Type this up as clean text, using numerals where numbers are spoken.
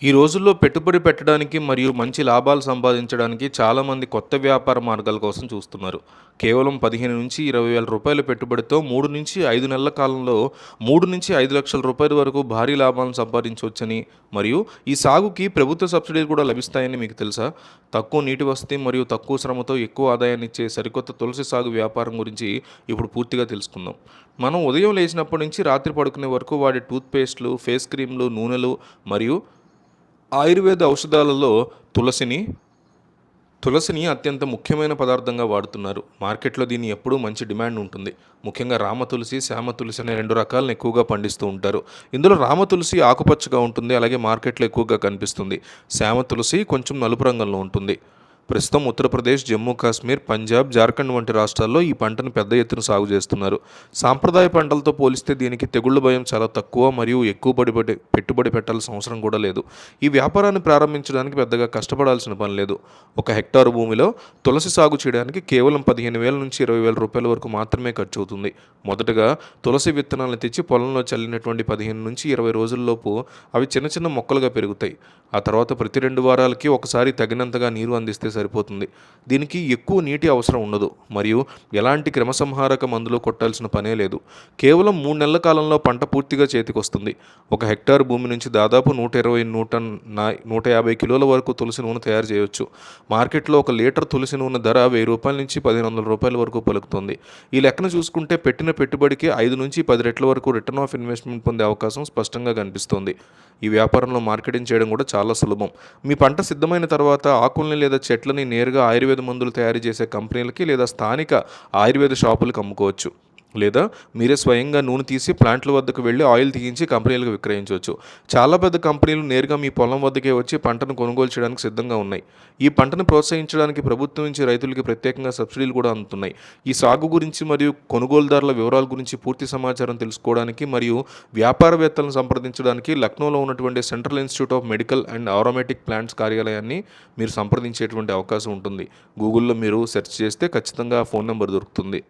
ఈ రోజుల్లో పెట్టుబడి పెట్టడానికి మరియు మంచి లాభాలు సంపాదించడానికి చాలామంది కొత్త వ్యాపార మార్గాల కోసం చూస్తున్నారు. కేవలం 15,000-20,000 రూపాయల పెట్టుబడితో 3-5 నెలల కాలంలో 3-5 లక్షల రూపాయల వరకు భారీ లాభాలను సంపాదించవచ్చని, మరియు ఈ సాగుకి ప్రభుత్వ సబ్సిడీలు కూడా లభిస్తాయని మీకు తెలుసా? తక్కువ నీటి వసతి మరియు తక్కువ శ్రమతో ఎక్కువ ఆదాయాన్ని ఇచ్చే సరికొత్త తులసి సాగు వ్యాపారం గురించి ఇప్పుడు పూర్తిగా తెలుసుకుందాం. మనం ఉదయం లేచినప్పటి నుంచి రాత్రి పడుకునే వరకు వాడే టూత్‌పేస్ట్‌లు, ఫేస్ క్రీమ్‌లు, నూనెలు మరియు ఆయుర్వేద ఔషధాలలో తులసిని తులసిని అత్యంత ముఖ్యమైన పదార్థంగా వాడుతున్నారు. మార్కెట్లో దీన్ని ఎప్పుడూ మంచి డిమాండ్ ఉంటుంది. ముఖ్యంగా రామ తులసి, శ్యామ తులసి అనే 2 రకాలను ఎక్కువగా పండిస్తూ ఉంటారు. ఇందులో రామ తులసి ఆకుపచ్చగా ఉంటుంది, అలాగే మార్కెట్లో ఎక్కువగా కనిపిస్తుంది. శ్యామ తులసి కొంచెం నలుపు రంగులో ఉంటుంది. ప్రస్తుతం ఉత్తరప్రదేశ్, జమ్మూ కాశ్మీర్, పంజాబ్, జార్ఖండ్ వంటి రాష్ట్రాల్లో ఈ పంటను పెద్ద ఎత్తున సాగు చేస్తున్నారు. సాంప్రదాయ పంటలతో పోలిస్తే దీనికి తెగుళ్ల భయం చాలా తక్కువ మరియు ఎక్కువ పెట్టుబడి పెట్టాల్సిన అవసరం కూడా లేదు. ఈ వ్యాపారాన్ని ప్రారంభించడానికి పెద్దగా కష్టపడాల్సిన పని లేదు. 1 హెక్టారు భూమిలో తులసి సాగు చేయడానికి కేవలం 15,000 నుంచి 20,000 రూపాయల వరకు మాత్రమే ఖర్చు అవుతుంది. మొదటగా తులసి విత్తనాలను తెచ్చి పొలంలో చల్లినటువంటి 15 నుంచి 20 రోజుల్లోపు అవి చిన్న చిన్న మొక్కలుగా పెరుగుతాయి. ఆ తర్వాత ప్రతి 2 వారాలకి ఒకసారి తగినంతగా నీరు అందిస్తే సరిపోతుంది. దీనికి ఎక్కువ నీటి అవసరం ఉండదు మరియు ఎలాంటి క్రిమిసంహారక మందులు కొట్టాల్సిన పనే లేదు. కేవలం 3 నెలల కాలంలో పంట పూర్తిగా చేతికొస్తుంది. 1 హెక్టార్ భూమి నుంచి దాదాపు 120-150 కిలోల వరకు తులసి నూనె తయారు చేయవచ్చు. మార్కెట్లో 1 లీటర్ తులసి నూనె ధర ₹1000 నుంచి ₹1,500 వరకు పలుకుతుంది. ఈ లెక్కన చూసుకుంటే పెట్టిన పెట్టుబడికి 5 నుంచి 10 రెట్ల వరకు రిటర్న్ ఆఫ్ ఇన్వెస్ట్మెంట్ పొందే అవకాశం స్పష్టంగా కనిపిస్తోంది. ఈ వ్యాపారంలో మార్కెటింగ్ చేయడం కూడా చాలా సులభం. మీ పంట సిద్ధమైన తర్వాత ఆకుల్ని లేదా చెట్లని నేరుగా ఆయుర్వేద మందులు తయారు చేసే కంపెనీలకి లేదా స్థానిక ఆయుర్వేద షాపులకు అమ్ముకోవచ్చు. లేదా మీరే స్వయంగా నూనె తీసి ప్లాంట్ల వద్దకు వెళ్ళి ఆయిల్ తీయించి కంపెనీలకు విక్రయించవచ్చు. చాలా పెద్ద కంపెనీలు నేరుగా మీ పొలం వద్దకే వచ్చి పంటను కొనుగోలు చేయడానికి సిద్ధంగా ఉన్నాయి. ఈ పంటను ప్రోత్సహించడానికి ప్రభుత్వం నుంచి రైతులకి ప్రత్యేకంగా సబ్సిడీలు కూడా అందుతున్నాయి. ఈ సాగు గురించి మరియు కొనుగోలుదారుల వివరాల గురించి పూర్తి సమాచారం తెలుసుకోవడానికి మరియు వ్యాపారవేత్తలను సంప్రదించడానికి లక్నోలో ఉన్నటువంటి central institute of medical and aromatic plants కార్యాలయాన్ని మీరు సంప్రదించేటువంటి అవకాశం ఉంటుంది. గూగుల్లో మీరు సెర్చ్ చేస్తే ఖచ్చితంగా ఫోన్ నెంబర్ దొరుకుతుంది.